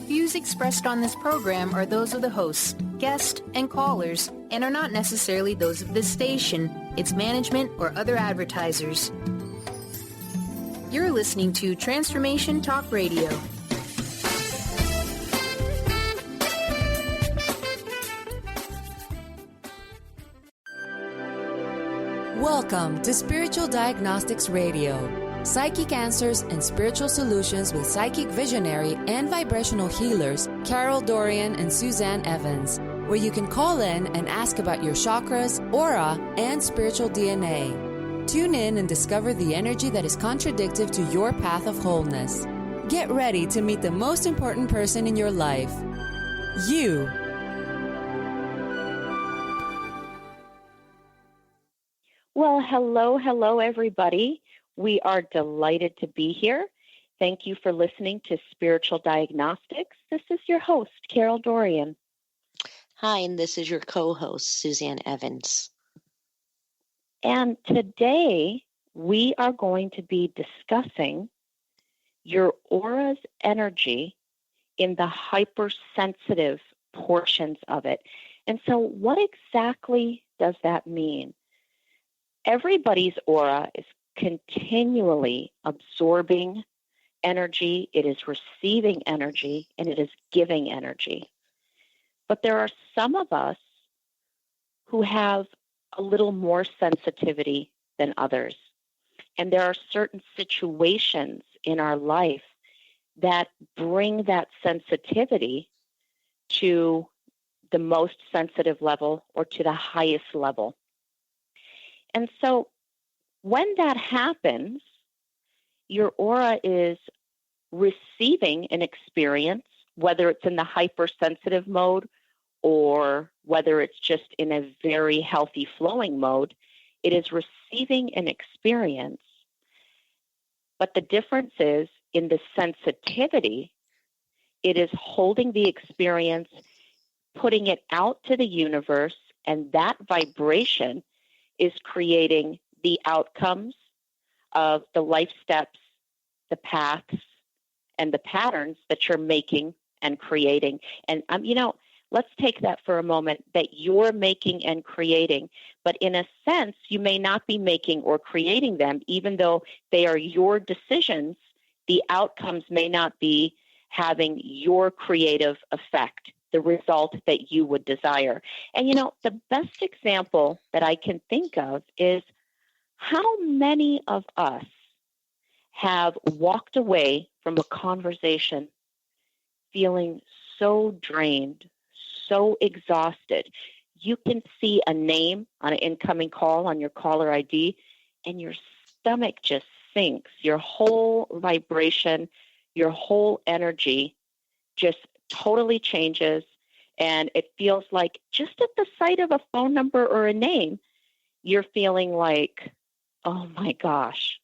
Views expressed on this program are those of the hosts, guests, and callers, and are not necessarily those of this station, its management, or other advertisers. You're listening to Transformation Talk Radio. Welcome to Spiritual Diagnostics Radio. Psychic answers and spiritual solutions with psychic visionary and vibrational healers Dorian and Suzanne Evans, where you can call in and ask about your chakras, aura, and spiritual DNA. Tune in and discover the energy that is contradictive to your path of wholeness. Get ready to meet the most important person in your life, you. Well, hello, everybody. We are delighted to be here. Thank you for listening to Spiritual Diagnostics. This is your host, Dorian. Hi, and this is your co-host, Suzanne Evans. And today we are going to be discussing your aura's energy in the hypersensitive portions of it. And so what exactly does that mean? Everybody's aura is continually absorbing energy, it is receiving energy, and it is giving energy. But there are some of us who have a little more sensitivity than others. And there are certain situations in our life that bring that sensitivity to the most sensitive level or to the highest level. And so when that happens, your aura is receiving an experience, whether it's in the hypersensitive mode or whether it's just in a very healthy flowing mode, it is receiving an experience. But the difference is in the sensitivity, it is holding the experience, putting it out to the universe, and that vibration is creating the outcomes of the life steps, the paths, and the patterns that you're making and creating. And, let's take that for a moment, that you're making and creating. But in a sense, you may not be making or creating them, even though they are your decisions. The outcomes may not be having your creative effect, the result that you would desire. And, the best example that I can think of is how many of us have walked away from a conversation feeling so drained, so exhausted. You can see a name on an incoming call on your caller ID, and your stomach just sinks. Your whole vibration, your whole energy just totally changes, and it feels like just at the sight of a phone number or a name, you're feeling like, oh my gosh.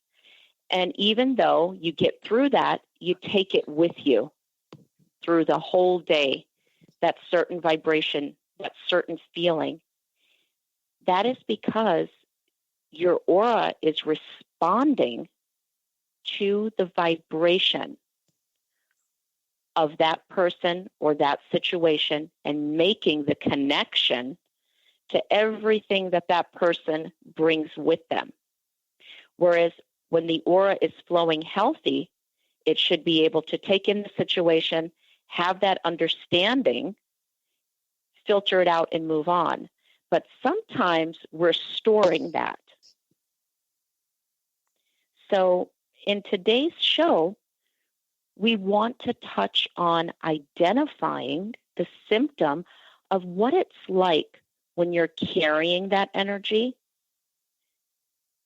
And even though you get through that, you take it with you through the whole day, that certain vibration, that certain feeling. That is because your aura is responding to the vibration of that person or that situation and making the connection to everything that that person brings with them. Whereas when the aura is flowing healthy, it should be able to take in the situation, have that understanding, filter it out, and move on. But sometimes we're storing that. So in today's show, we want to touch on identifying the symptom of what it's like when you're carrying that energy,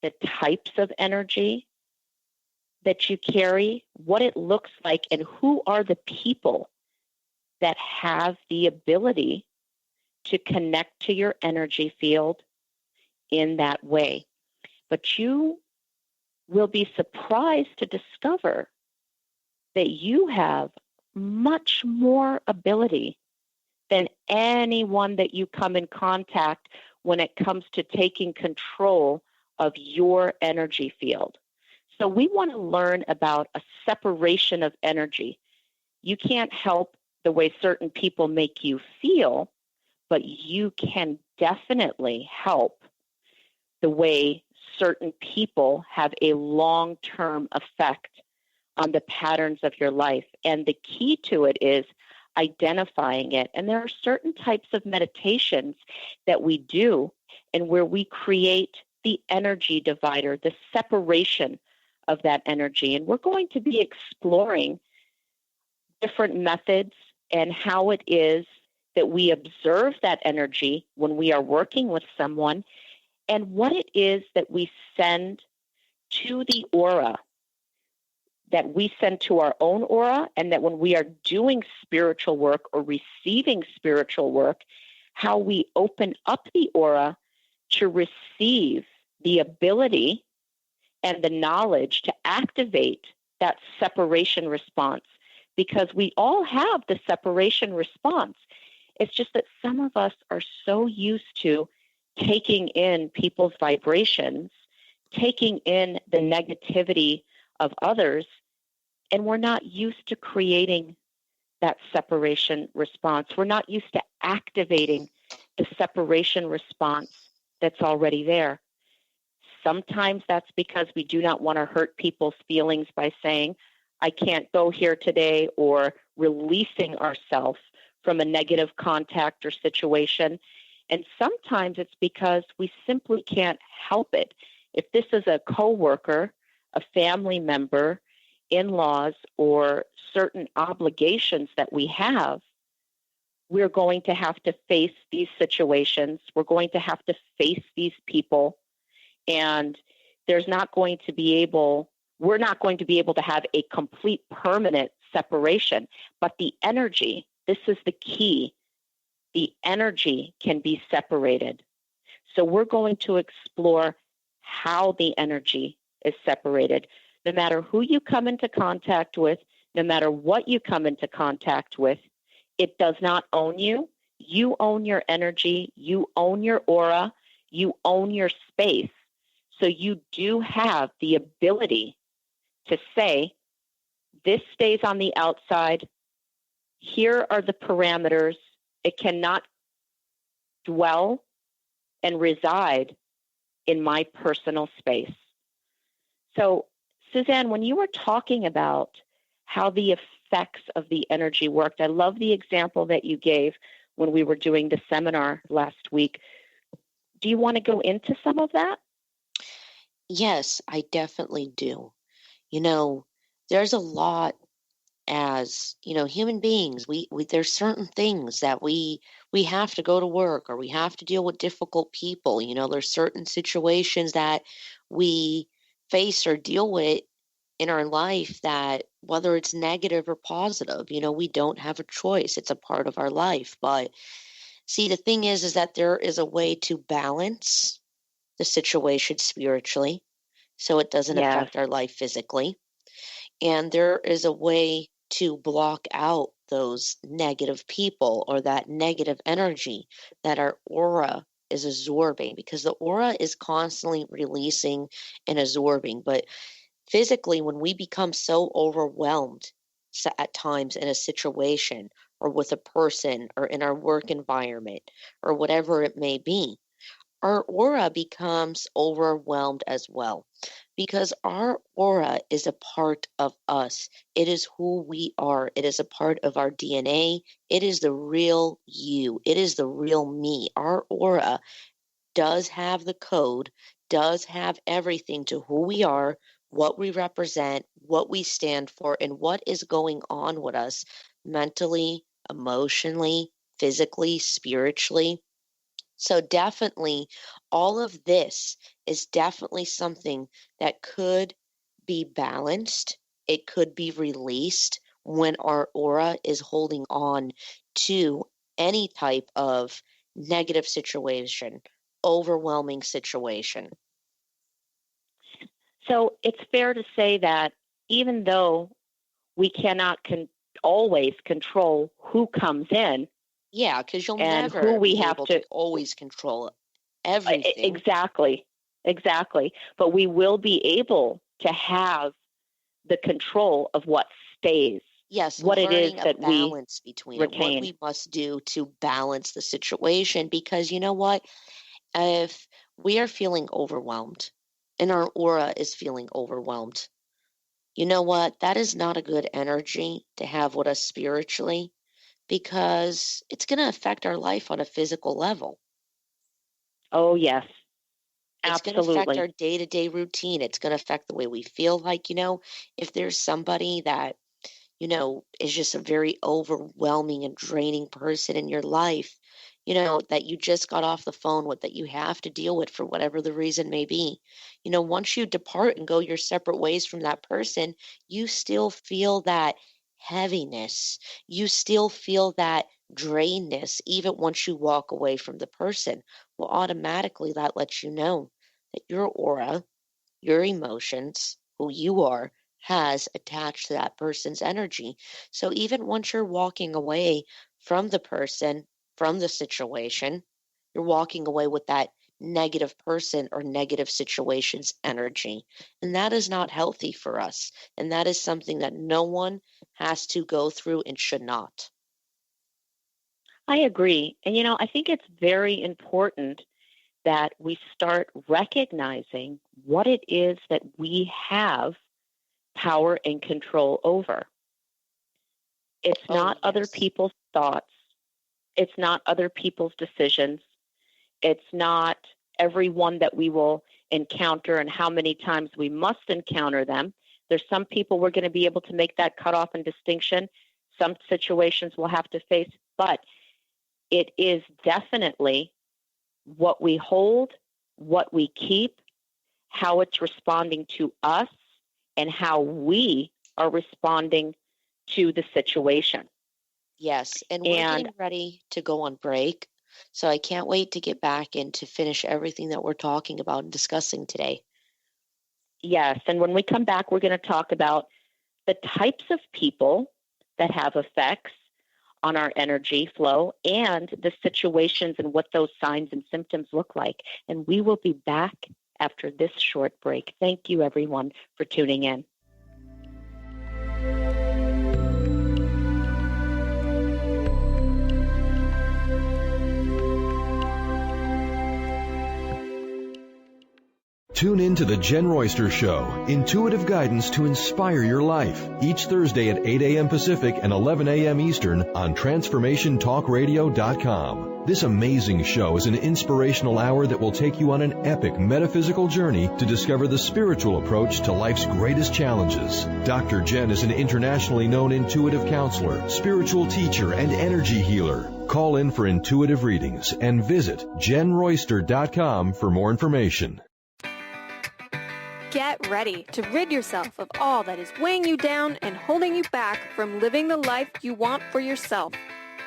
the types of energy that you carry, what it looks like, and who are the people that have the ability to connect to your energy field in that way. But you will be surprised to discover that you have much more ability than anyone that you come in contact when it comes to taking control of your energy field. So we want to learn about a separation of energy. You can't help the way certain people make you feel, but you can definitely help the way certain people have a long-term effect on the patterns of your life. And the key to it is identifying it. And there are certain types of meditations that we do and where we create the energy divider, the separation of that energy. And we're going to be exploring different methods and how it is that we observe that energy when we are working with someone, and what it is that we send to the aura, that we send to our own aura, and that when we are doing spiritual work or receiving spiritual work, how we open up the aura to receive the ability and the knowledge to activate that separation response, because we all have the separation response. It's just that some of us are so used to taking in people's vibrations, taking in the negativity of others, and we're not used to creating that separation response. We're not used to activating the separation response that's already there. Sometimes that's because we do not want to hurt people's feelings by saying, I can't go here today, or releasing ourselves from a negative contact or situation. And sometimes it's because we simply can't help it. If this is a coworker, a family member, in-laws, or certain obligations that we have, we're going to have to face these situations. We're going to have to face these people. And we're not going to be able to have a complete permanent separation. But the energy, this is the key, the energy can be separated. So we're going to explore how the energy is separated. No matter who you come into contact with, no matter what you come into contact with, it does not own you. You own your energy. You own your aura. You own your space. So you do have the ability to say, this stays on the outside. Here are the parameters. It cannot dwell and reside in my personal space. So, Suzanne, when you were talking about how the effects of the energy worked, I love the example that you gave when we were doing the seminar last week. Do you want to go into some of that? Yes, I definitely do. There's a lot as, human beings. We there's certain things that we have to go to work, or we have to deal with difficult people. There's certain situations that we face or deal with in our life that, whether it's negative or positive, we don't have a choice. It's a part of our life. But see, the thing is that there is a way to balance the situation spiritually, so it doesn't affect our life physically. And there is a way to block out those negative people or that negative energy that our aura is absorbing, because the aura is constantly releasing and absorbing. But physically, when we become so overwhelmed at times in a situation or with a person or in our work environment or whatever it may be, our aura becomes overwhelmed as well, because our aura is a part of us. It is who we are. It is a part of our DNA. It is the real you. It is the real me. Our aura does have the code, does have everything to who we are, what we represent, what we stand for, and what is going on with us mentally, emotionally, physically, spiritually. So definitely, all of this is definitely something that could be balanced. It could be released when our aura is holding on to any type of negative situation, overwhelming situation. So it's fair to say that even though we cannot always control who comes in, yeah, because you'll and never who we be have able to always control everything. Exactly. But we will be able to have the control of what stays Yes, what it is learning a that we balance between it, what retain. we must do to balance the situation. Because you know what? If we are feeling overwhelmed and our aura is feeling overwhelmed, you know what? That is not a good energy to have with us spiritually, because it's going to affect our life on a physical level. Oh, yes, It's going to affect absolutely. our day-to-day routine. It's going to affect the way we feel. Like, if there's somebody that is just a very overwhelming and draining person in your life, that you just got off the phone with, that you have to deal with for whatever the reason may be. Once you depart and go your separate ways from that person, you still feel that heaviness. You still feel that drainedness, even once you walk away from the person. Well, automatically that lets you know that your aura, your emotions, who you are, has attached to that person's energy. So even once you're walking away from the person, from the situation, you're walking away with that negative person or negative situation's energy. And that is not healthy for us. And that is something that no one has to go through and should not. I agree. And, I think it's very important that we start recognizing what it is that we have power and control over. It's not other people's thoughts. It's not other people's decisions. It's not everyone that we will encounter and how many times we must encounter them. There's some people we're going to be able to make that cutoff and distinction. Some situations we'll have to face, but it is definitely what we hold, what we keep, how it's responding to us, and how we are responding to the situation. Yes, and we're getting ready to go on break, so I can't wait to get back and to finish everything that we're talking about and discussing today. Yes, and when we come back, we're going to talk about the types of people that have effects on our energy flow and the situations and what those signs and symptoms look like. And we will be back after this short break. Thank you, everyone, for tuning in. Tune in to The Jen Royster Show, intuitive guidance to inspire your life, each Thursday at 8 a.m. Pacific and 11 a.m. Eastern on TransformationTalkRadio.com. This amazing show is an inspirational hour that will take you on an epic metaphysical journey to discover the spiritual approach to life's greatest challenges. Dr. Jen is an internationally known intuitive counselor, spiritual teacher, and energy healer. Call in for intuitive readings and visit JenRoyster.com for more information. Get ready to rid yourself of all that is weighing you down and holding you back from living the life you want for yourself.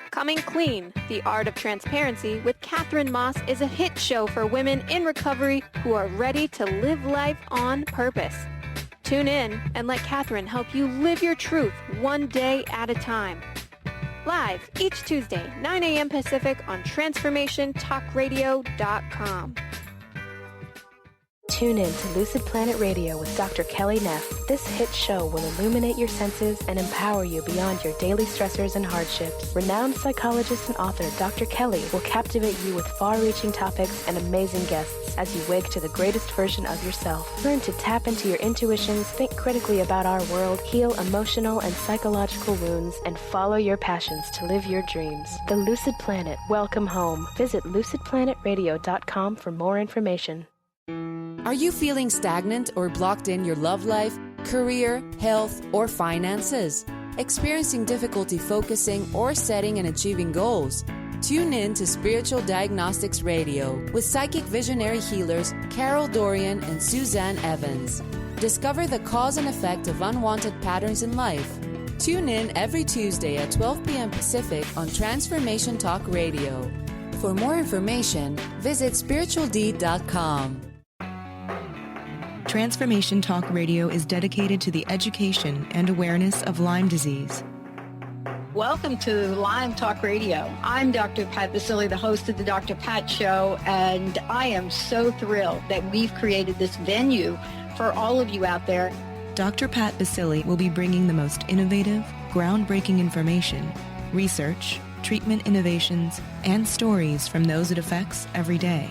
Coming Clean, The Art of Transparency with Catherine Moss is a hit show for women in recovery who are ready to live life on purpose. Tune in and let Catherine help you live your truth one day at a time. Live each Tuesday, 9 a.m. Pacific on TransformationTalkRadio.com. Tune in to Lucid Planet Radio with Dr. Kelly Neff. This hit show will illuminate your senses and empower you beyond your daily stressors and hardships. Renowned psychologist and author Dr. Kelly will captivate you with far-reaching topics and amazing guests as you wake to the greatest version of yourself. Learn to tap into your intuitions, think critically about our world, heal emotional and psychological wounds, and follow your passions to live your dreams. The Lucid Planet. Welcome home. Visit lucidplanetradio.com for more information. Are you feeling stagnant or blocked in your love life, career, health, or finances? Experiencing difficulty focusing or setting and achieving goals? Tune in to Spiritual Diagnostics Radio with psychic visionary healers Carol Dorian and Suzanne Evans. Discover the cause and effect of unwanted patterns in life. Tune in every Tuesday at 12 p.m. Pacific on Transformation Talk Radio. For more information, visit spiritualdeed.com. Transformation Talk Radio is dedicated to the education and awareness of Lyme disease. Welcome to Lyme Talk Radio. I'm Dr. Pat Basile, the host of the Dr. Pat Show, and I am so thrilled that we've created this venue for all of you out there. Dr. Pat Basile will be bringing the most innovative, groundbreaking information, research, treatment innovations, and stories from those it affects every day.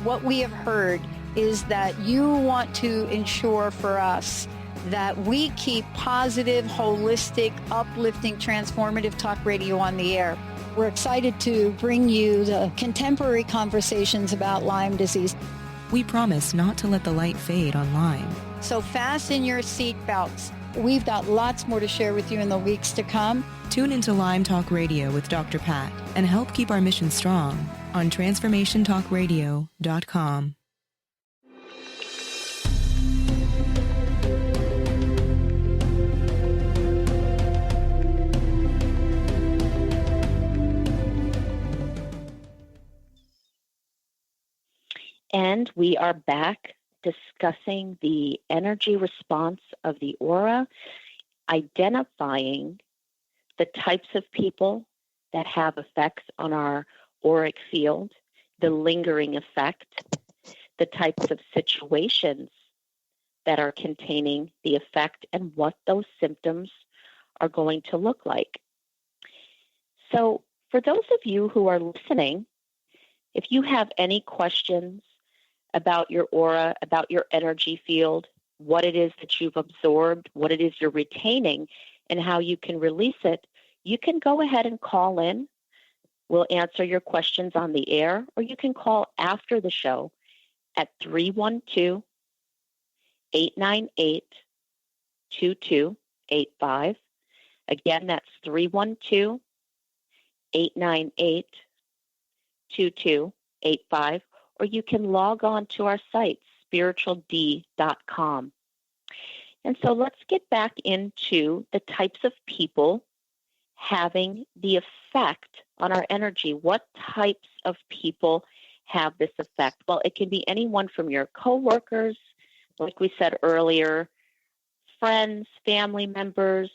What we have heard is that you want to ensure for us that we keep positive, holistic, uplifting, transformative talk radio on the air. We're excited to bring you the contemporary conversations about Lyme disease. We promise not to let the light fade on Lyme. So fasten your seat belts. We've got lots more to share with you in the weeks to come. Tune into Lyme Talk Radio with Dr. Pat and help keep our mission strong on transformationtalkradio.com. And we are back discussing the energy response of the aura, identifying the types of people that have effects on our auric field, the lingering effect, the types of situations that are containing the effect, and what those symptoms are going to look like. So for those of you who are listening, if you have any questions about your aura, about your energy field, what it is that you've absorbed, what it is you're retaining, and how you can release it, you can go ahead and call in. We'll answer your questions on the air, or you can call after the show at 312-898-2285. Again, that's 312-898-2285. Or you can log on to our site, spirituald.com. And so let's get back into the types of people having the effect on our energy. What types of people have this effect? Well, it can be anyone from your coworkers, like we said earlier, friends, family members,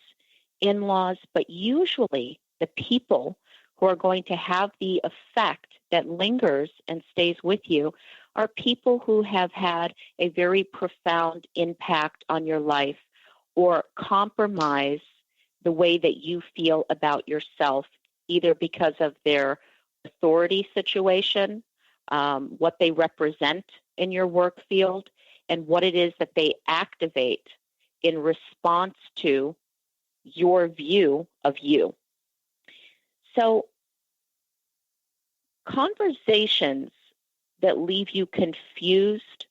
in-laws, but usually the people who are going to have the effect that lingers and stays with you are people who have had a very profound impact on your life or compromise the way that you feel about yourself, either because of their authority situation, what they represent in your work field, and what it is that they activate in response to your view of you. So, conversations that leave you confused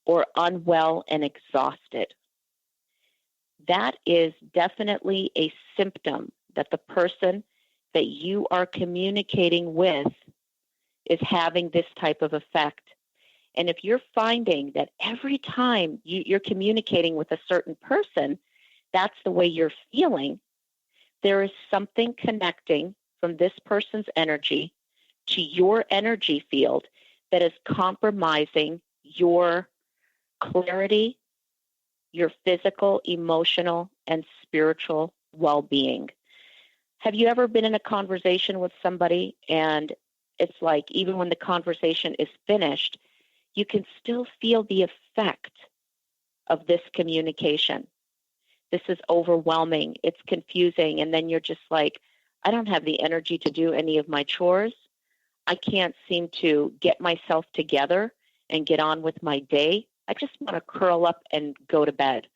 or unwell and exhausted, that is definitely a symptom that the person that you are communicating with is having this type of effect. And if you're finding that every time you're communicating with a certain person, that's the way you're feeling, there is something connecting from this person's energy to your energy field that is compromising your clarity, your physical, emotional, and spiritual well-being. Have you ever been in a conversation with somebody and it's like even when the conversation is finished, you can still feel the effect of this communication? This is overwhelming. It's confusing. And then you're just like, I don't have the energy to do any of my chores. I can't seem to get myself together and get on with my day. I just want to curl up and go to bed.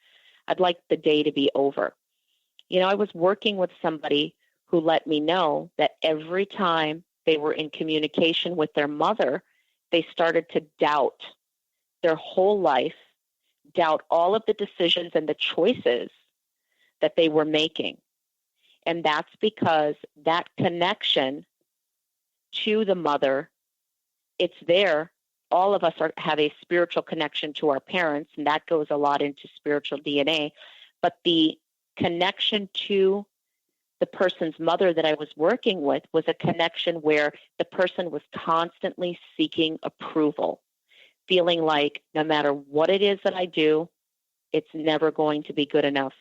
I'd like the day to be over. You know, I was working with somebody who let me know that every time they were in communication with their mother, they started to doubt their whole life, doubt all of the decisions and the choices that they were making. And that's because that connection to the mother, it's there. All of us have a spiritual connection to our parents, and that goes a lot into spiritual DNA. But the connection to the person's mother that I was working with was a connection where the person was constantly seeking approval, feeling like no matter what it is that I do, it's never going to be good enough.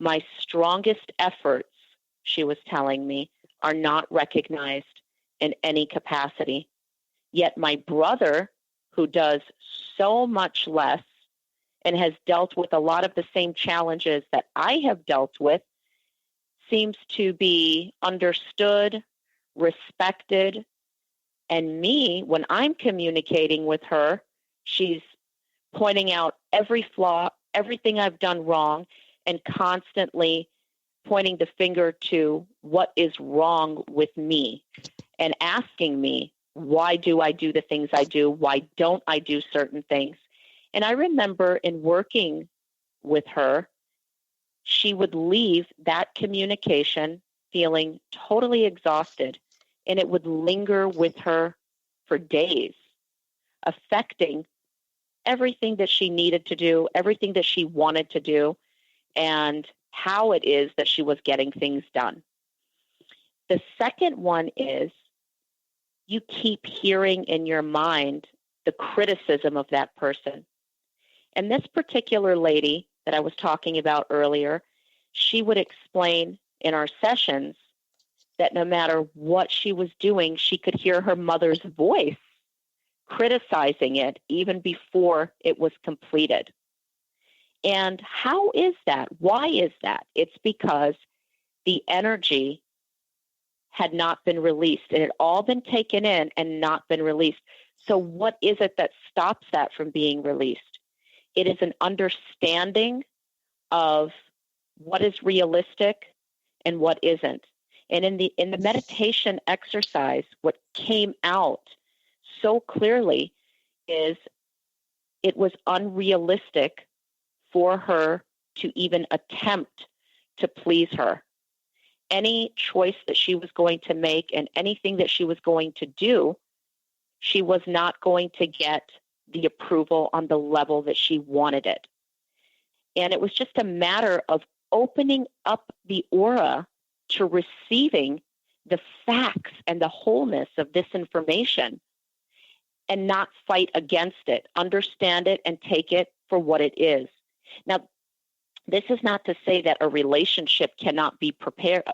My strongest efforts, she was telling me, are not recognized in any capacity. Yet my brother, who does so much less and has dealt with a lot of the same challenges that I have dealt with, seems to be understood, respected, and me, when I'm communicating with her, she's pointing out every flaw, everything I've done wrong, and constantly pointing the finger to what is wrong with me and asking me, why do I do the things I do? Why don't I do certain things? And I remember in working with her, she would leave that communication feeling totally exhausted, and it would linger with her for days, affecting everything that she needed to do, everything that she wanted to do, and how it is that she was getting things done. The second one is you keep hearing in your mind the criticism of that person. And this particular lady that I was talking about earlier, she would explain in our sessions that no matter what she was doing, she could hear her mother's voice criticizing it even before it was completed. And how is that? Why is that? It's because the energy had not been released. It had all been taken in and not been released. So what is it that stops that from being released? It is an understanding of what is realistic and what isn't. And in the meditation exercise, what came out so clearly is it was unrealistic for her to even attempt to please her. Any choice that she was going to make and anything that she was going to do, she was not going to get the approval on the level that she wanted it. And it was just a matter of opening up the aura to receiving the facts and the wholeness of this information and not fight against it, understand it, and take it for what it is. Now, this is not to say that a relationship cannot be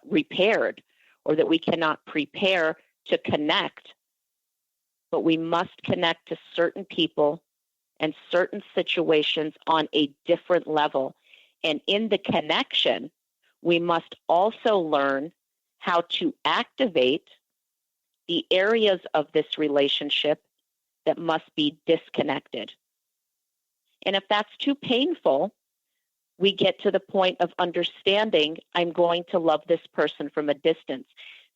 repaired or that we cannot prepare to connect, but we must connect to certain people and certain situations on a different level. And in the connection, we must also learn how to activate the areas of this relationship that must be disconnected. And if that's too painful, we get to the point of understanding I'm going to love this person from a distance.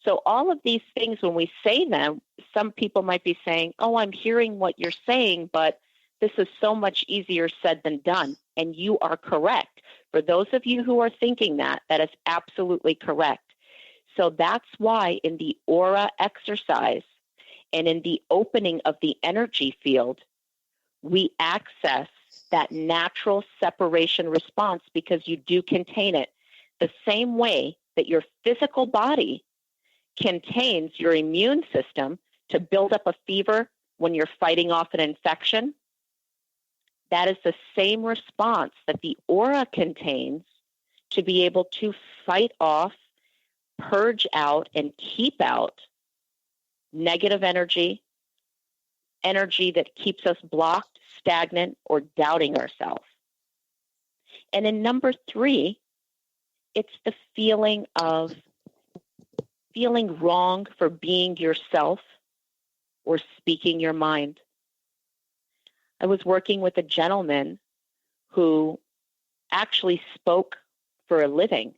So all of these things, when we say them, some people might be saying, oh, I'm hearing what you're saying, but this is so much easier said than done. And you are correct. For those of you who are thinking that is absolutely correct. So that's why in the aura exercise and in the opening of the energy field, we access that natural separation response because you do contain it. The same way that your physical body contains your immune system to build up a fever when you're fighting off an infection, that is the same response that the aura contains to be able to fight off, purge out, and keep out negative energy that keeps us blocked, stagnant, or doubting ourselves. And in number 3, it's the feeling of feeling wrong for being yourself or speaking your mind. I was working with a gentleman who actually spoke for a living,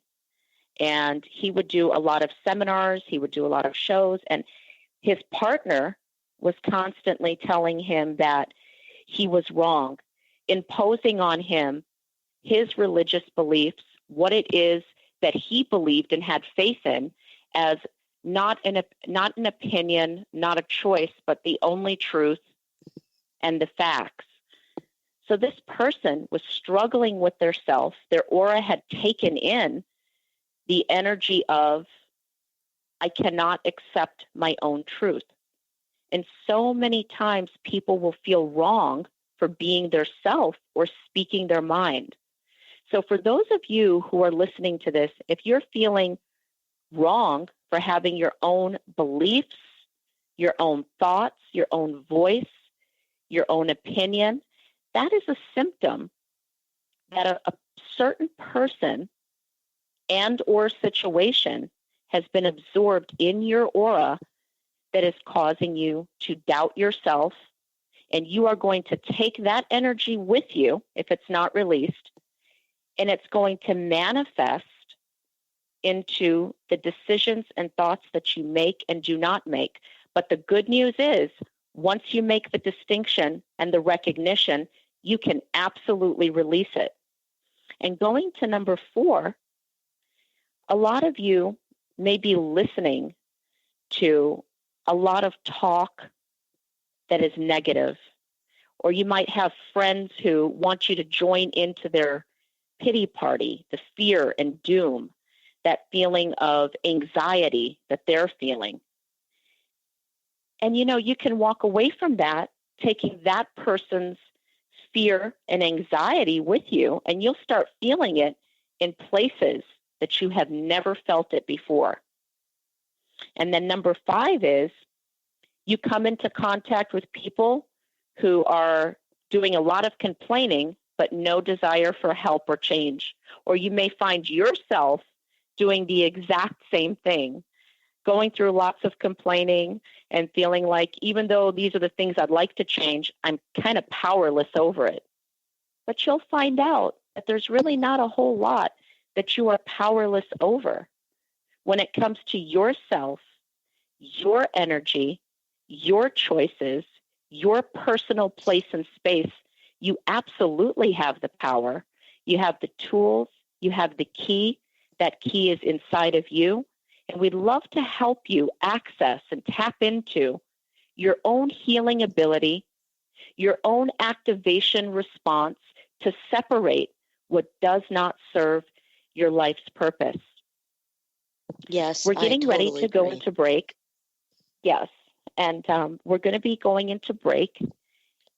and he would do a lot of seminars, he would do a lot of shows, and his partner was constantly telling him that he was wrong, imposing on him his religious beliefs, what it is that he believed and had faith in as not an opinion, not a choice, but the only truth and the facts. So this person was struggling with their self. Their aura had taken in the energy of, I cannot accept my own truth. And so many times people will feel wrong for being their self or speaking their mind. So for those of you who are listening to this, if you're feeling wrong for having your own beliefs, your own thoughts, your own voice, your own opinion, that is a symptom that a certain person and or situation has been absorbed in your aura that is causing you to doubt yourself, and you are going to take that energy with you if it's not released, and it's going to manifest into the decisions and thoughts that you make and do not make. But the good news is, once you make the distinction and the recognition, you can absolutely release it. And going to number 4, a lot of you may be listening to a lot of talk that is negative, or you might have friends who want you to join into their pity party, the fear and doom, that feeling of anxiety that they're feeling. And, you can walk away from that, taking that person's fear and anxiety with you, and you'll start feeling it in places that you have never felt it before. And then number 5 is you come into contact with people who are doing a lot of complaining, but no desire for help or change. Or you may find yourself doing the exact same thing, going through lots of complaining and feeling like, even though these are the things I'd like to change, I'm kind of powerless over it. But you'll find out that there's really not a whole lot that you are powerless over. When it comes to yourself, your energy, your choices, your personal place and space, you absolutely have the power. You have the tools. You have the key. That key is inside of you. And we'd love to help you access and tap into your own healing ability, your own activation response to separate what does not serve your life's purpose. Yes, we're getting ready to go into break. Yes, and we're going to be going into break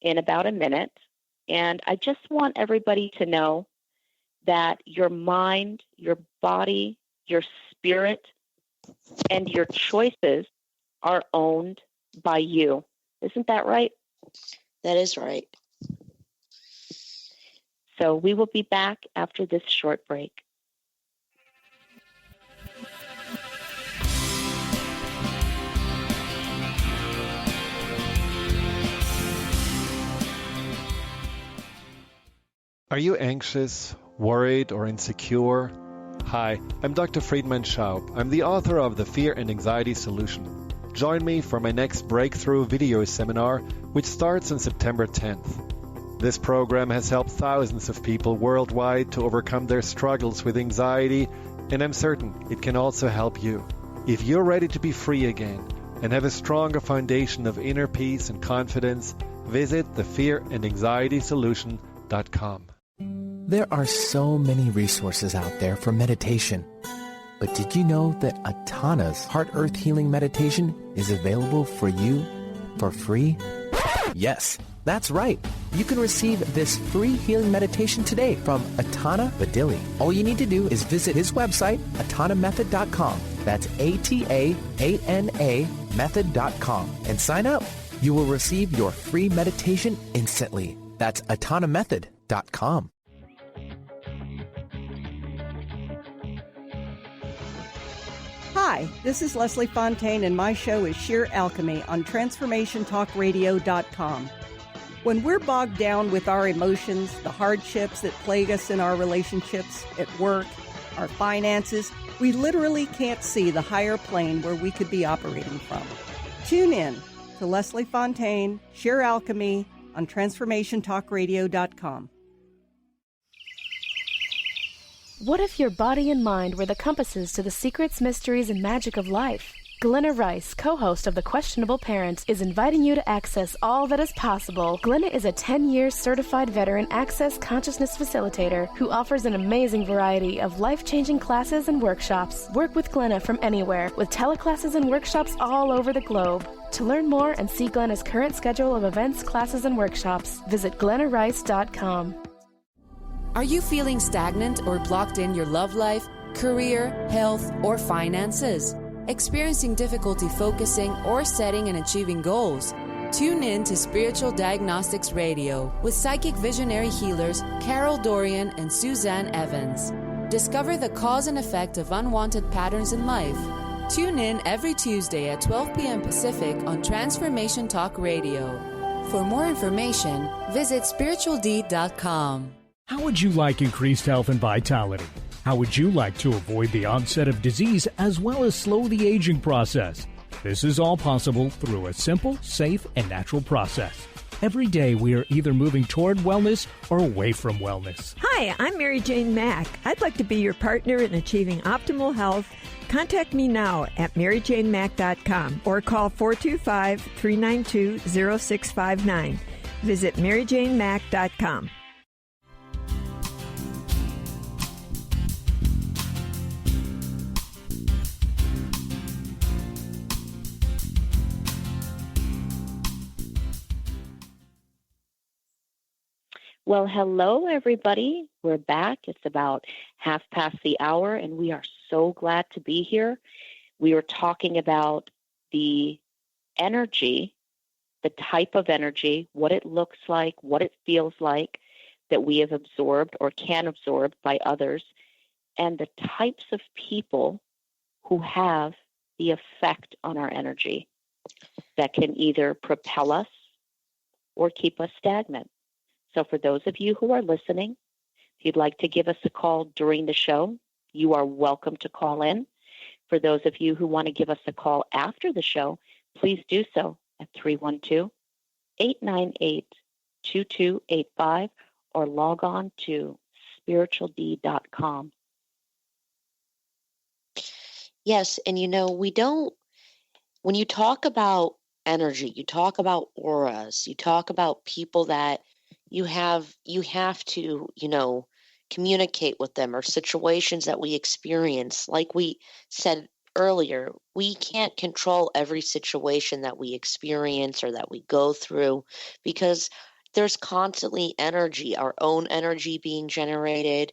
in about a minute. And I just want everybody to know that your mind, your body, your spirit, and your choices are owned by you. Isn't that right? That is right. So we will be back after this short break. Are you anxious, worried, or insecure? Hi, I'm Dr. Friedman Schaub. I'm the author of The Fear and Anxiety Solution. Join me for my next breakthrough video seminar, which starts on September 10th. This program has helped thousands of people worldwide to overcome their struggles with anxiety, and I'm certain it can also help you. If you're ready to be free again and have a stronger foundation of inner peace and confidence, visit thefearandanxietysolution.com. There are so many resources out there for meditation. But did you know that Atana's Heart Earth Healing Meditation is available for you for free? Yes, that's right. You can receive this free healing meditation today from Atana Badili. All you need to do is visit his website, atanamethod.com. That's ATAANA method.com, and sign up. You will receive your free meditation instantly. That's atanamethod.com. Hi, this is Leslie Fontaine, and my show is Sheer Alchemy on TransformationTalkRadio.com. When we're bogged down with our emotions, the hardships that plague us in our relationships, at work, our finances, we literally can't see the higher plane where we could be operating from. Tune in to Leslie Fontaine, Sheer Alchemy on TransformationTalkRadio.com. What if your body and mind were the compasses to the secrets, mysteries, and magic of life? Glenna Rice, co-host of The Questionable Parent, is inviting you to access all that is possible. Glenna is a 10-year certified veteran access consciousness facilitator who offers an amazing variety of life-changing classes and workshops. Work with Glenna from anywhere with teleclasses and workshops all over the globe. To learn more and see Glenna's current schedule of events, classes, and workshops, visit glennarice.com. Are you feeling stagnant or blocked in your love life, career, health, or finances? Experiencing difficulty focusing or setting and achieving goals? Tune in to Spiritual Diagnostics Radio with psychic visionary healers Carol Dorian and Suzanne Evans. Discover the cause and effect of unwanted patterns in life. Tune in every Tuesday at 12 p.m. Pacific on Transformation Talk Radio. For more information, visit spiritualdeed.com. How would you like increased health and vitality? How would you like to avoid the onset of disease as well as slow the aging process? This is all possible through a simple, safe, and natural process. Every day we are either moving toward wellness or away from wellness. Hi, I'm Mary Jane Mack. I'd like to be your partner in achieving optimal health. Contact me now at maryjanemack.com or call 425-392-0659. Visit maryjanemack.com. Well, hello, everybody. We're back. It's about 1:30, and we are so glad to be here. We are talking about the energy, the type of energy, what it looks like, what it feels like that we have absorbed or can absorb by others, and the types of people who have the effect on our energy that can either propel us or keep us stagnant. So for those of you who are listening, if you'd like to give us a call during the show, you are welcome to call in. For those of you who want to give us a call after the show, please do so at 312-898-2285 or log on to spiritualdeed.com. Yes, and when you talk about energy, you talk about auras, you talk about people that you have to, communicate with them, or situations that we experience. Like we said earlier, we can't control every situation that we experience or that we go through, because there's constantly energy, our own energy being generated,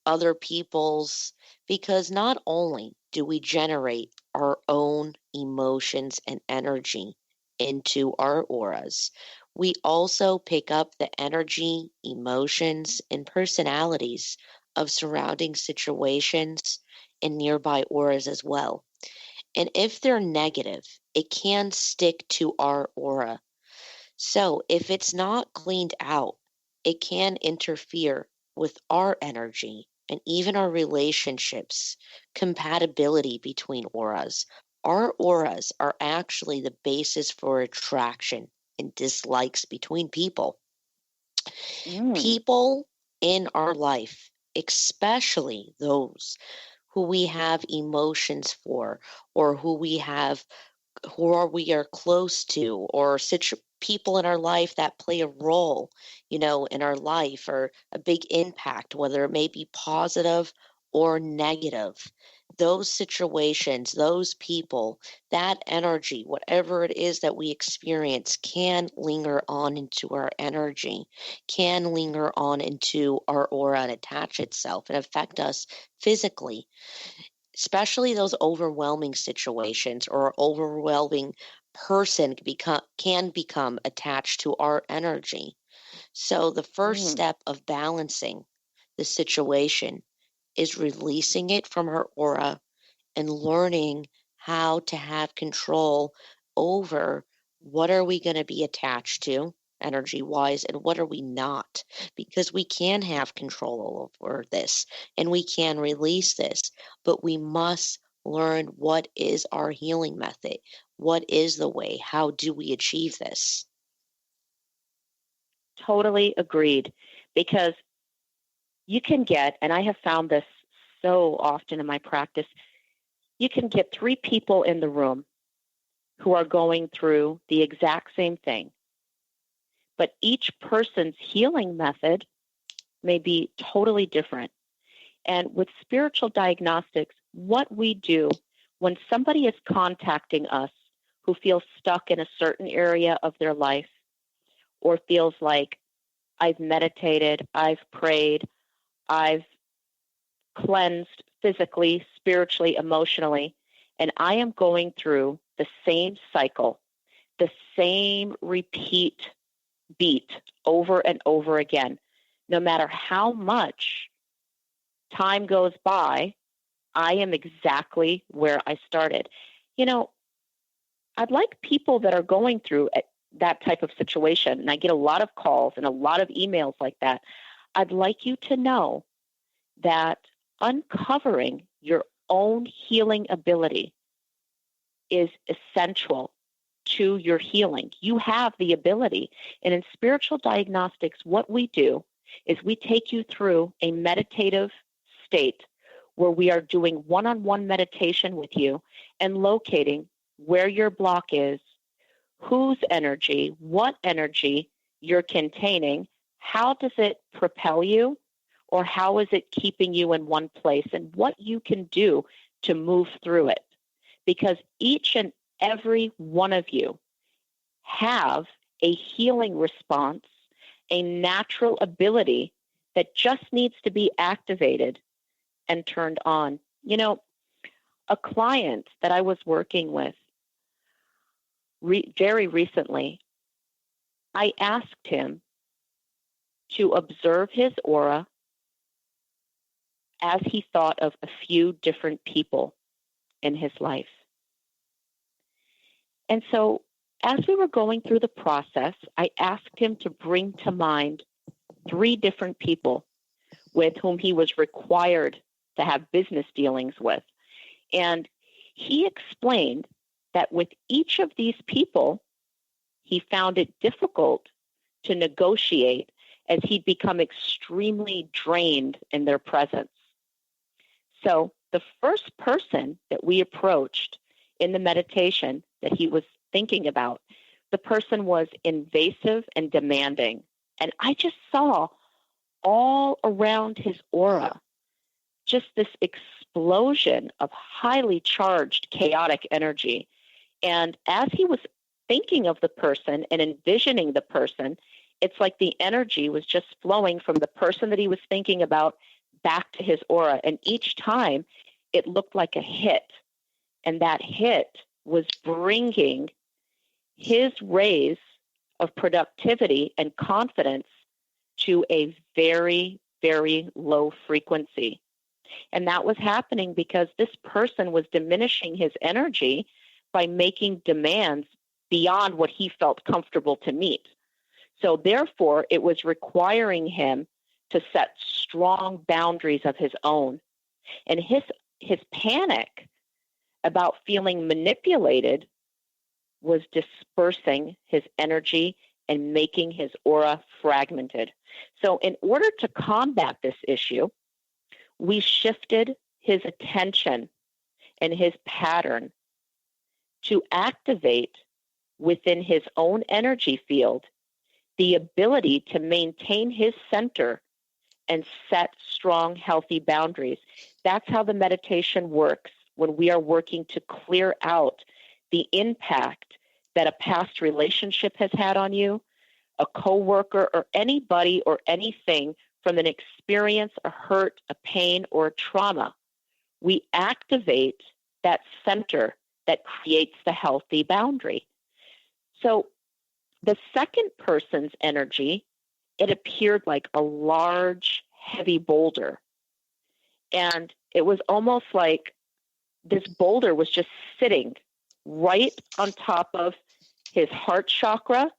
other people's, because not only do we generate our own emotions and energy into our auras, we also pick up the energy, emotions, and personalities of surrounding situations and nearby auras as well. And if they're negative, it can stick to our aura. So if it's not cleaned out, it can interfere with our energy and even our relationships, compatibility between auras. Our auras are actually the basis for attraction and dislikes between people. People in our life, especially those who we have emotions for, or who we are close to, or people in our life that play a role, in our life, or a big impact, whether it may be positive or negative. Those situations, those people, that energy, whatever it is that we experience, can linger on into our energy, can linger on into our aura and attach itself and affect us physically, especially those overwhelming situations, or overwhelming person can become attached to our energy. So the first step of balancing the situation is releasing it from our aura and learning how to have control over what are we going to be attached to energy-wise and what are we not, because we can have control over this and we can release this, but we must learn what is our healing method, what is the way, how do we achieve this. Totally agreed, because you can get, and I have found this so often in my practice, you can get 3 people in the room who are going through the exact same thing, but each person's healing method may be totally different. And with spiritual diagnostics, what we do when somebody is contacting us who feels stuck in a certain area of their life, or feels like, I've meditated, I've prayed, I've cleansed physically, spiritually, emotionally, and I am going through the same cycle, the same repeat beat over and over again, no matter how much time goes by, I am exactly where I started. You know, I'd like people that are going through that type of situation, and I get a lot of calls and a lot of emails like that. I'd like you to know that uncovering your own healing ability is essential to your healing. You have the ability. And in spiritual diagnostics, what we do is we take you through a meditative state where we are doing one-on-one meditation with you and locating where your block is, whose energy, what energy you're containing, how does it propel you, or how is it keeping you in one place, and what you can do to move through it. Because each and every one of you have a healing response, a natural ability that just needs to be activated and turned on. You know, a client that I was working with very recently, I asked him to observe his aura as he thought of a few different people in his life. And so as we were going through the process, I asked him to bring to mind 3 different people with whom he was required to have business dealings with. And he explained that with each of these people, he found it difficult to negotiate as he'd become extremely drained in their presence. So the first person that we approached in the meditation that he was thinking about, the person was invasive and demanding. And I just saw all around his aura just this explosion of highly charged, chaotic energy. And as he was thinking of the person and envisioning the person, it's like the energy was just flowing from the person that he was thinking about back to his aura. And each time it looked like a hit. And that hit was bringing his raise of productivity and confidence to a very, very low frequency. And that was happening because this person was diminishing his energy by making demands beyond what he felt comfortable to meet. So therefore, it was requiring him to set strong boundaries of his own. And his panic about feeling manipulated was dispersing his energy and making his aura fragmented. So in order to combat this issue, we shifted his attention and his pattern to activate within his own energy field the ability to maintain his center and set strong, healthy boundaries. That's how the meditation works when we are working to clear out the impact that a past relationship has had on you, a coworker, or anybody or anything from an experience, a hurt, a pain, or a trauma. We activate that center that creates the healthy boundary. So the second person's energy, it appeared like a large, heavy boulder. And it was almost like this boulder was just sitting right on top of his heart chakra,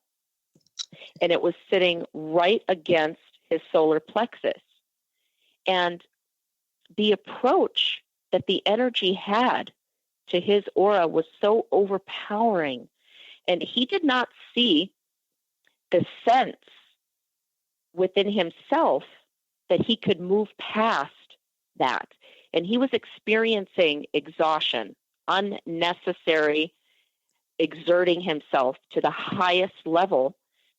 and it was sitting right against his solar plexus. And the approach that the energy had to his aura was so overpowering, and he did not see the sense within himself that he could move past that. And he was experiencing exhaustion, unnecessary exerting himself to the highest level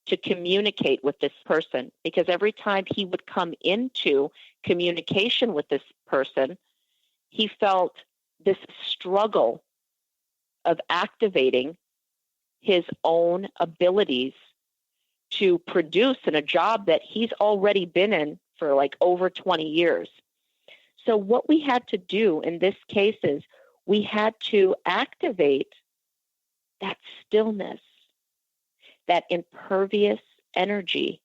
to communicate with this person. Because every time he would come into communication with this person, he felt this struggle of activating his own abilities to produce in a job that he's already been in for like over 20 years. So what we had to do in this case is we had to activate that stillness, that impervious energy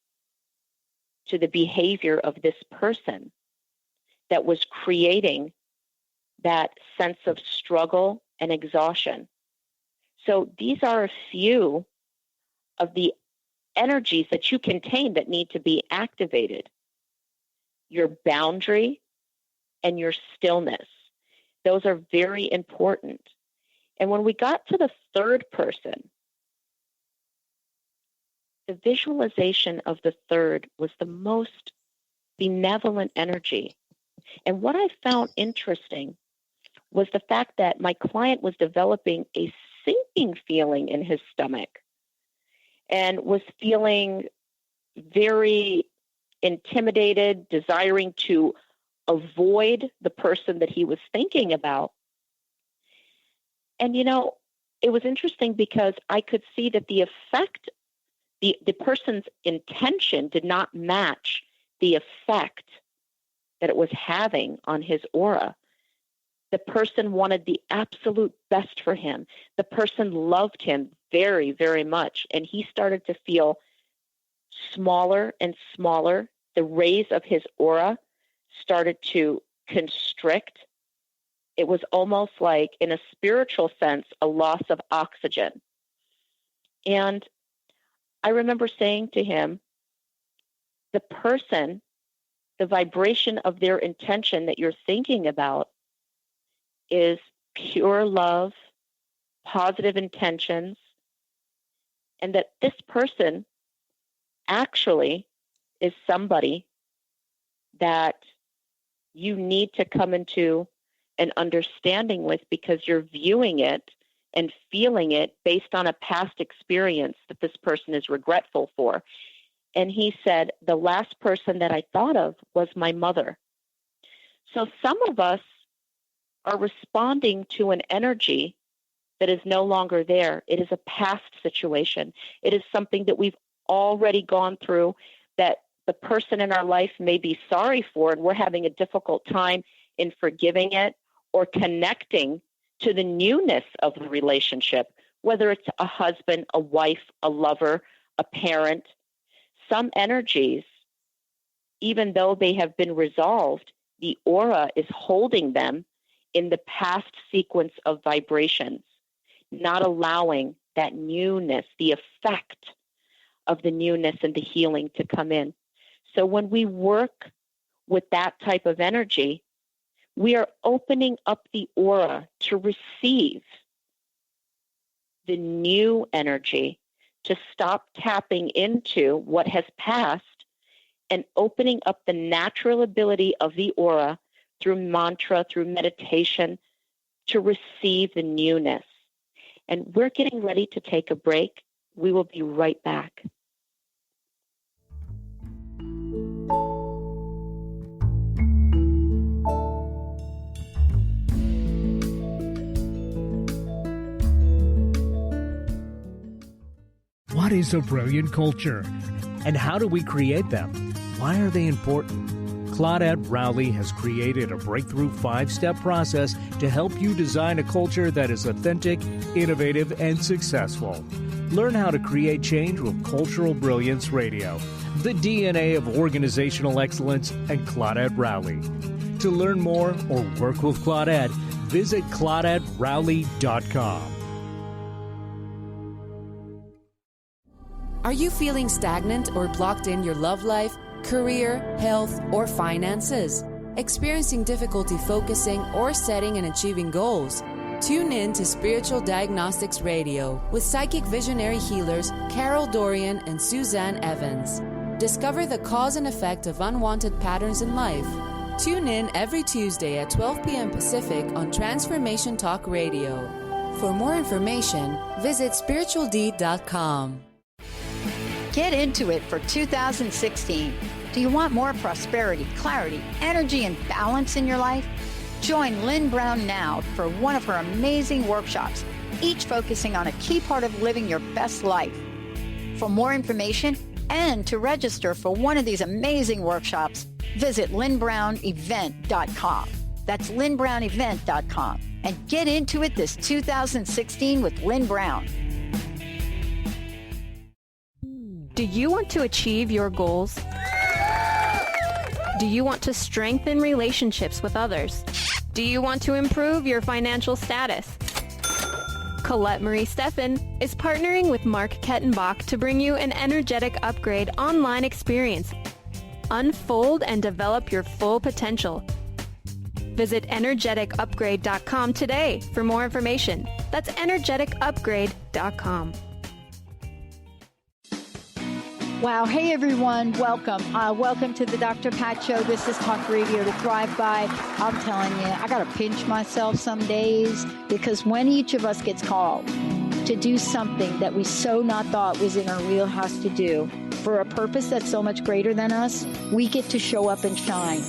to the behavior of this person that was creating that sense of struggle and exhaustion. So these are a few of the energies that you contain that need to be activated. Your boundary and your stillness. Those are very important. And when we got to the third person, the visualization of the third was the most benevolent energy. And what I found interesting was the fact that my client was developing a sinking feeling in his stomach and was feeling very intimidated, desiring to avoid the person that he was thinking about. And, you know, it was interesting because I could see that the effect, the person's intention did not match the effect that it was having on his aura. The person wanted the absolute best for him. The person loved him very, very much. And he started to feel smaller and smaller. The rays of his aura started to constrict. It was almost like, in a spiritual sense, a loss of oxygen. And I remember saying to him, the person, the vibration of their intention that you're thinking about is pure love, positive intentions, and that this person actually is somebody that you need to come into an understanding with, because you're viewing it and feeling it based on a past experience that this person is regretful for. And he said, the last person that I thought of was my mother. So some of us are responding to an energy that is no longer there. It is a past situation. It is something that we've already gone through, that the person in our life may be sorry for, and we're having a difficult time in forgiving it or connecting to the newness of the relationship, whether it's a husband, a wife, a lover, a parent. Some energies, even though they have been resolved, the aura is holding them in the past sequence of vibrations, not allowing that newness, the effect of the newness and the healing to come in. So when we work with that type of energy, we are opening up the aura to receive the new energy, to stop tapping into what has passed and opening up the natural ability of the aura through mantra, through meditation, to receive the newness. And we're getting ready to take a break. We will be right back. What is a brilliant culture? And how do we create them? Why are they important? Claudette Rowley has created a breakthrough 5-step process to help you design a culture that is authentic, innovative, and successful. Learn how to create change with Cultural Brilliance Radio, the DNA of organizational excellence, and Claudette Rowley. To learn more or work with Claudette, visit ClaudetteRowley.com. Are you feeling stagnant or blocked in your love life, career, health, or finances? Experiencing difficulty focusing or setting and achieving goals? Tune in to Spiritual Diagnostics Radio with psychic visionary healers Carol Dorian and Suzanne Evans. Discover the cause and effect of unwanted patterns in life. Tune in every Tuesday at 12 p.m. Pacific on Transformation Talk Radio. For more information, visit spiritualdeed.com. Get into it for 2016. Do you want more prosperity, clarity, energy, and balance in your life? Join Lynn Brown now for one of her amazing workshops, each focusing on a key part of living your best life. For more information and to register for one of these amazing workshops, visit lynnbrownevent.com. That's lynnbrownevent.com. And get into it this 2016 with Lynn Brown. Do you want to achieve your goals? Do you want to strengthen relationships with others? Do you want to improve your financial status? Colette Marie Steffen is partnering with Mark Kettenbach to bring you an energetic upgrade online experience. Unfold and develop your full potential. Visit energeticupgrade.com today for more information. That's energeticupgrade.com. Wow. Hey, everyone. Welcome. Welcome to the Dr. Pat Show. This is Talk Radio to Thrive By. I'm telling you, I got to pinch myself some days, because when each of us gets called to do something that we so not thought was in our wheelhouse to do for a purpose that's so much greater than us, we get to show up and shine.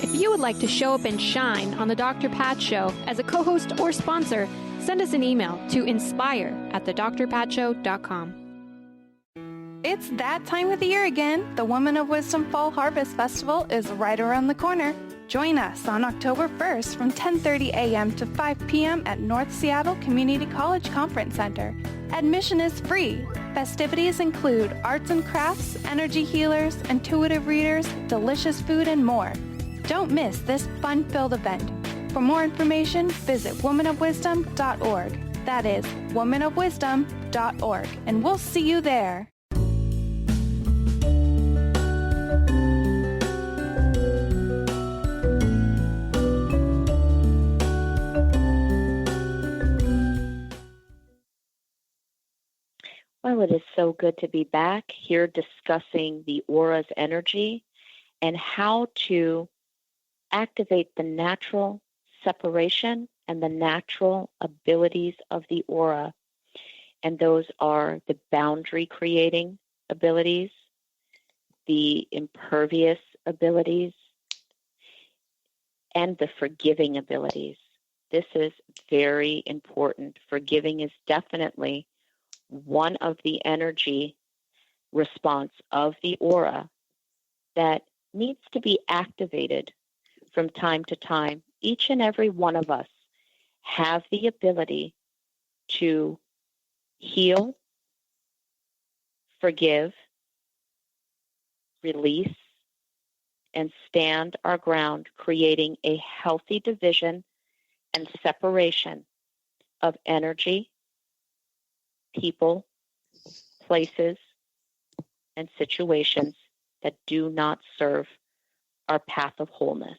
If you would like to show up and shine on the Dr. Pat Show as a co-host or sponsor, send us an email to inspire@thedrpatshow.com. It's that time of the year again. The Women of Wisdom Fall Harvest Festival is right around the corner. Join us on October 1st from 10:30 a.m. to 5 p.m. at North Seattle Community College Conference Center. Admission is free. Festivities include arts and crafts, energy healers, intuitive readers, delicious food, and more. Don't miss this fun-filled event. For more information, visit womanofwisdom.org. That is womanofwisdom.org, and we'll see you there. Well, it is so good to be back here discussing the aura's energy and how to activate the natural separation and the natural abilities of the aura. And those are the boundary creating abilities, the impervious abilities, and the forgiving abilities. This is very important. Forgiving is definitely one of the energy response of the aura that needs to be activated from time to time. Each and every one of us have the ability to heal, forgive, release, and stand our ground, creating a healthy division and separation of energy, people, places, and situations that do not serve our path of wholeness.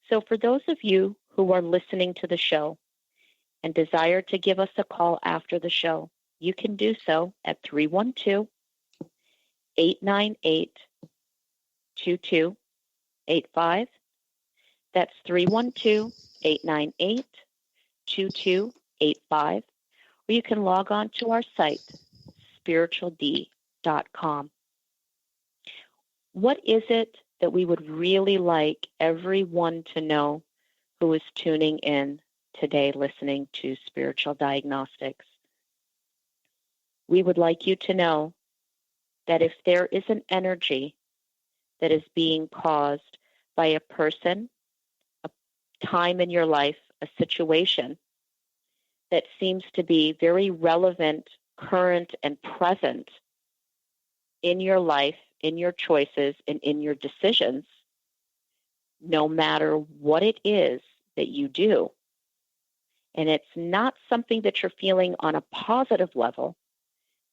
So for those of you who are listening to the show and desire to give us a call after the show, you can do so at 312-898-2285. That's 312-898-2285. Or you can log on to our site, spirituald.com. What is it that we would really like everyone to know who is tuning in today listening to Spiritual Diagnostics? We would like you to know that if there is an energy that is being caused by a person, a time in your life, a situation that seems to be very relevant, current, and present in your life, in your choices, and in your decisions, no matter what it is that you do, and it's not something that you're feeling on a positive level,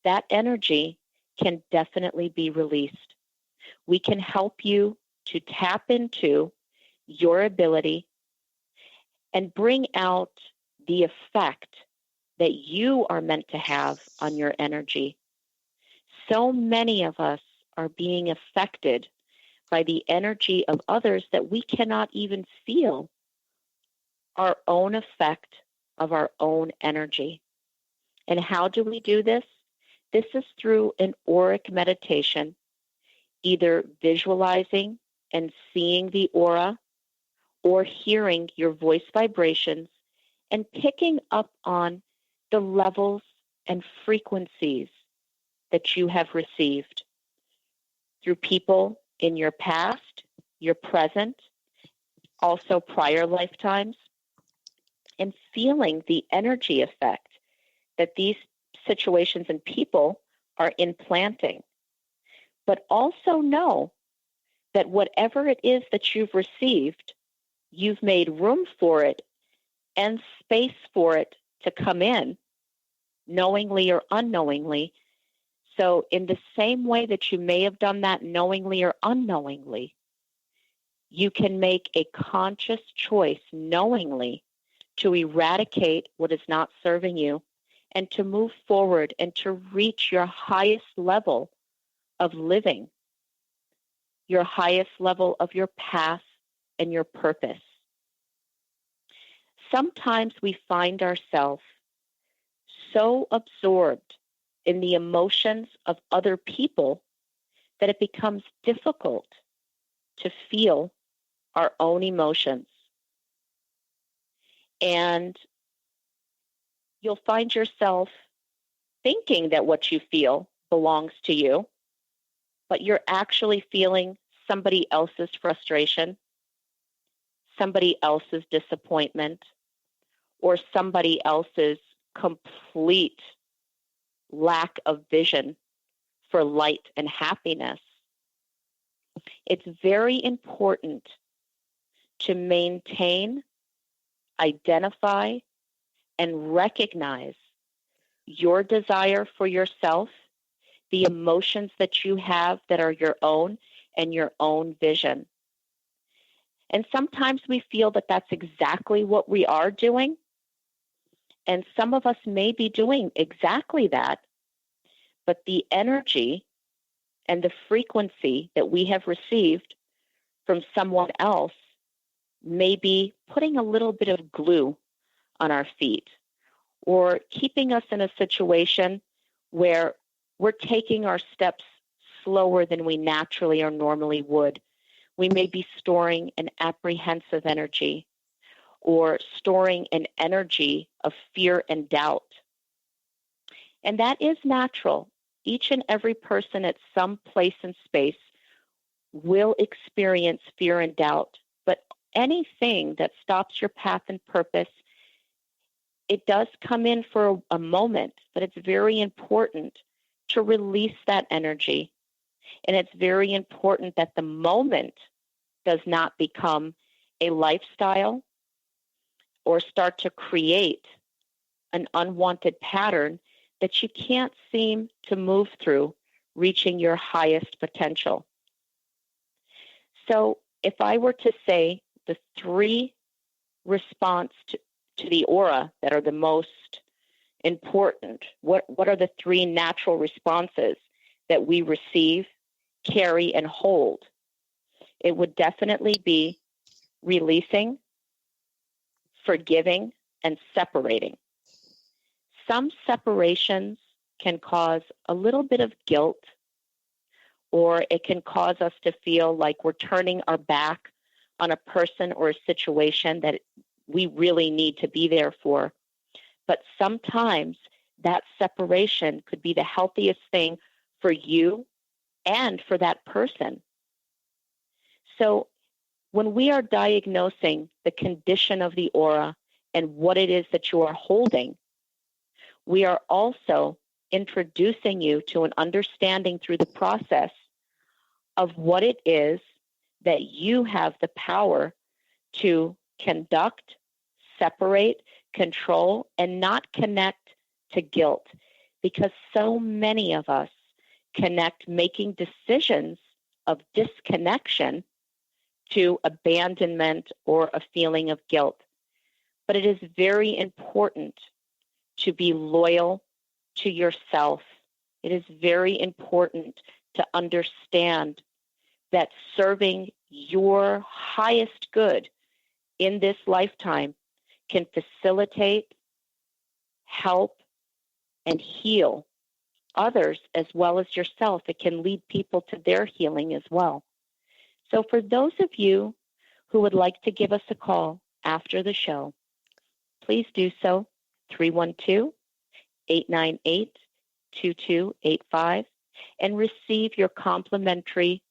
that energy can definitely be released. We can help you to tap into your ability and bring out the effect that you are meant to have on your energy. So many of us are being affected by the energy of others that we cannot even feel our own effect of our own energy. And how do we do this? This is through an auric meditation, either visualizing and seeing the aura or hearing your voice vibrations and picking up on the levels and frequencies that you have received through people in your past, your present, also prior lifetimes, and feeling the energy effect that these situations and people are implanting. But also know that whatever it is that you've received, you've made room for it and space for it to come in, knowingly or unknowingly. So in the same way that you may have done that knowingly or unknowingly, you can make a conscious choice knowingly to eradicate what is not serving you and to move forward and to reach your highest level of living, your highest level of your path and your purpose. Sometimes we find ourselves so absorbed in the emotions of other people that it becomes difficult to feel our own emotions. And you'll find yourself thinking that what you feel belongs to you, but you're actually feeling somebody else's frustration, somebody else's disappointment, or somebody else's complete lack of vision for light and happiness. It's very important to maintain, identify, and recognize your desire for yourself, the emotions that you have that are your own, and your own vision. And sometimes we feel that that's exactly what we are doing. And some of us may be doing exactly that, but the energy and the frequency that we have received from someone else may be putting a little bit of glue on our feet or keeping us in a situation where we're taking our steps slower than we naturally or normally would. We may be storing an apprehensive energy or storing an energy of fear and doubt. And that is natural. Each and every person at some place and space will experience fear and doubt. But anything that stops your path and purpose, it does come in for a moment, but it's very important to release that energy. And it's very important that the moment does not become a lifestyle or start to create an unwanted pattern that you can't seem to move through, reaching your highest potential. So if I were to say the three response to the aura that are the most important, what are the three natural responses that we receive, carry, and hold? It would definitely be releasing, forgiving, and separating. Some separations can cause a little bit of guilt, or it can cause us to feel like we're turning our back on a person or a situation that we really need to be there for. But sometimes that separation could be the healthiest thing for you and for that person. So when we are diagnosing the condition of the aura and what it is that you are holding, we are also introducing you to an understanding through the process of what it is that you have the power to conduct, separate, control, and not connect to guilt. Because so many of us connect making decisions of disconnection to abandonment or a feeling of guilt. But it is very important to be loyal to yourself. It is very important to understand that serving your highest good in this lifetime can facilitate, help, and heal others as well as yourself. It can lead people to their healing as well. So for those of you who would like to give us a call after the show, please do so, 312-898-2285, and receive your complimentary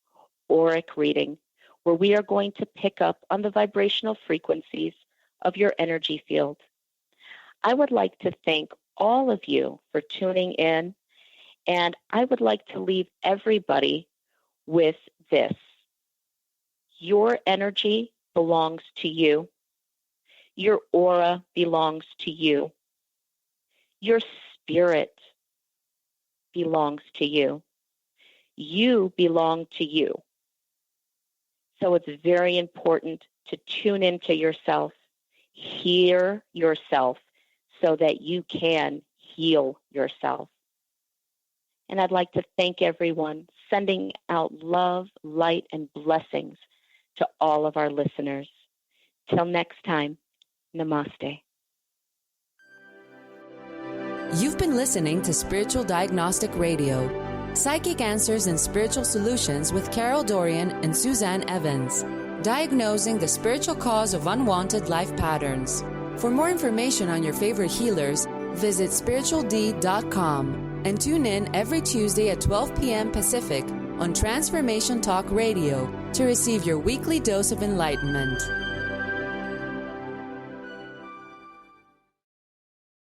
auric reading, where we are going to pick up on the vibrational frequencies of your energy field. I would like to thank all of you for tuning in, and I would like to leave everybody with this. Your energy belongs to you. Your aura belongs to you. Your spirit belongs to you. You belong to you. So it's very important to tune into yourself, hear yourself, so that you can heal yourself. And I'd like to thank everyone, sending out love, light, and blessings to all of our listeners. Till next time, namaste. You've been listening to Spiritual Diagnostic Radio, Psychic Answers and Spiritual Solutions with Carol Dorian and Suzanne Evans, diagnosing the spiritual cause of unwanted life patterns. For more information on your favorite healers, visit spirituald.com and tune in every Tuesday at 12 p.m. Pacific on Transformation Talk Radio to receive your weekly dose of enlightenment.